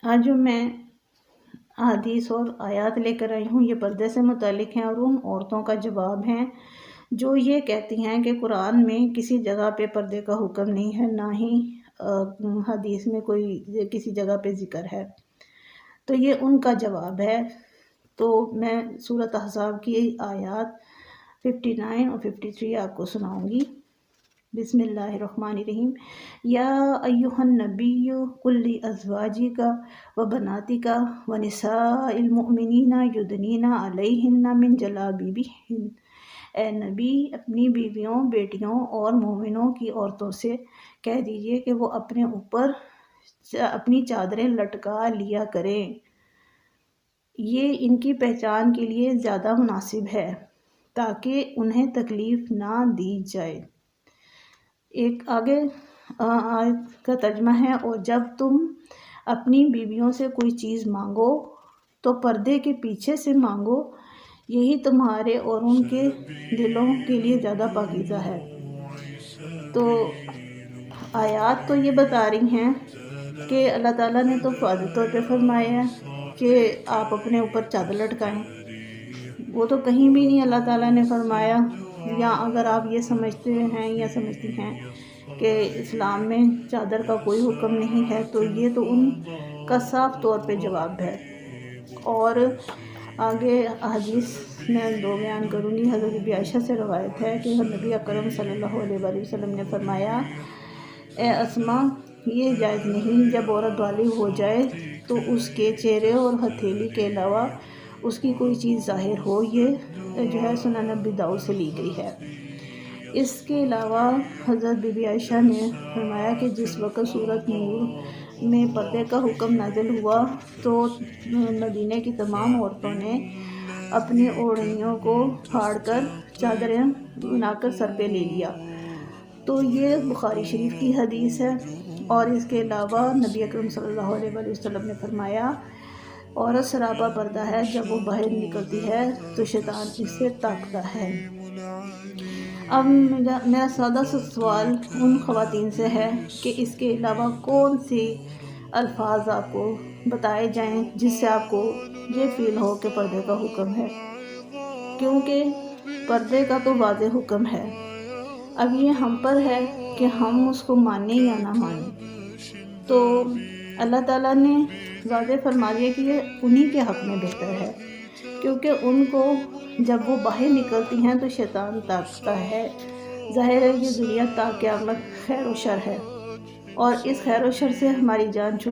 آج جو میں حدیث اور آیات لے کر آئی ہوں یہ پردے سے متعلق ہیں اور ان عورتوں کا جواب ہیں جو یہ کہتی ہیں کہ قرآن میں کسی جگہ پہ پردے کا حکم نہیں ہے، نہ ہی حدیث میں کوئی کسی جگہ پہ ذکر ہے۔ تو یہ ان کا جواب ہے۔ تو میں سورۃ احزاب کی آیات 59 اور 53 آپ کو سناؤں گی۔ بسم اللہ الرحمن الرحیم۔ یا ایھا النبی قل لازواجک وبناتک ونساء المؤمنین یدنین علیہن من جلابیبہن، اے نبی اپنی بیویوں، بیٹیوں اور مومنوں کی عورتوں سے کہہ دیجئے کہ وہ اپنے اوپر اپنی چادریں لٹکا لیا کریں، یہ ان کی پہچان کے لیے زیادہ مناسب ہے تاکہ انہیں تکلیف نہ دی جائے۔ ایک آگے آیت کا ترجمہ ہے، اور جب تم اپنی بیویوں سے کوئی چیز مانگو تو پردے کے پیچھے سے مانگو، یہی تمہارے اور ان کے دلوں کے لیے زیادہ پاکیزہ ہے۔ تو آیات تو یہ بتا رہی ہیں کہ اللہ تعالیٰ نے تو واضح طور پہ فرمایا ہے کہ آپ اپنے اوپر چادر لٹکائیں، وہ تو کہیں بھی نہیں اللہ تعالیٰ نے فرمایا۔ یا اگر آپ یہ سمجھتے ہیں یا سمجھتی ہیں کہ اسلام میں چادر کا کوئی حکم نہیں ہے تو یہ تو ان کا صاف طور پہ جواب ہے۔ اور آگے حدیث میں دو بیان کروں گی۔ حضرت بی بی عائشہ سے روایت ہے کہ نبی اکرم صلی اللہ علیہ وآلہ وسلم نے فرمایا، اے اسماء، یہ جائز نہیں جب عورت بالغ ہو جائے تو اس کے چہرے اور ہتھیلی کے علاوہ اس کی کوئی چیز ظاہر ہو۔ یہ جو ہے سنن ابی داؤد سے لی گئی ہے۔ اس کے علاوہ حضرت بی بی عائشہ نے فرمایا کہ جس وقت سورۃ نور میں پردے کا حکم نازل ہوا تو مدینہ کی تمام عورتوں نے اپنی اوڑھنیوں کو پھاڑ کر چادریں بنا کر سر پہ لے لیا۔ تو یہ بخاری شریف کی حدیث ہے۔ اور اس کے علاوہ نبی اکرم صلی اللہ علیہ وآلہ وسلم نے فرمایا، عورت سراپا پردہ ہے، جب وہ باہر نکلتی ہے تو شیطان اس سے تاکتا ہے۔ اب میرا سادہ سا سوال ان خواتین سے ہے کہ اس کے علاوہ کون سی الفاظ آپ کو بتائے جائیں جس سے آپ کو یہ فیل ہو کہ پردے کا حکم ہے، کیونکہ پردے کا تو واضح حکم ہے۔ اب یہ ہم پر ہے کہ ہم اس کو مانیں یا نہ مانیں۔ تو اللہ تعالیٰ نے واضح فرما دیا کہ یہ انہی کے حق میں بہتر ہے، کیونکہ ان کو جب وہ باہر نکلتی ہیں تو شیطان تاکتا ہے۔ ظاہر ہے یہ دنیا تا قیامت خیر و شر ہے، اور اس خیر و شر سے ہماری جان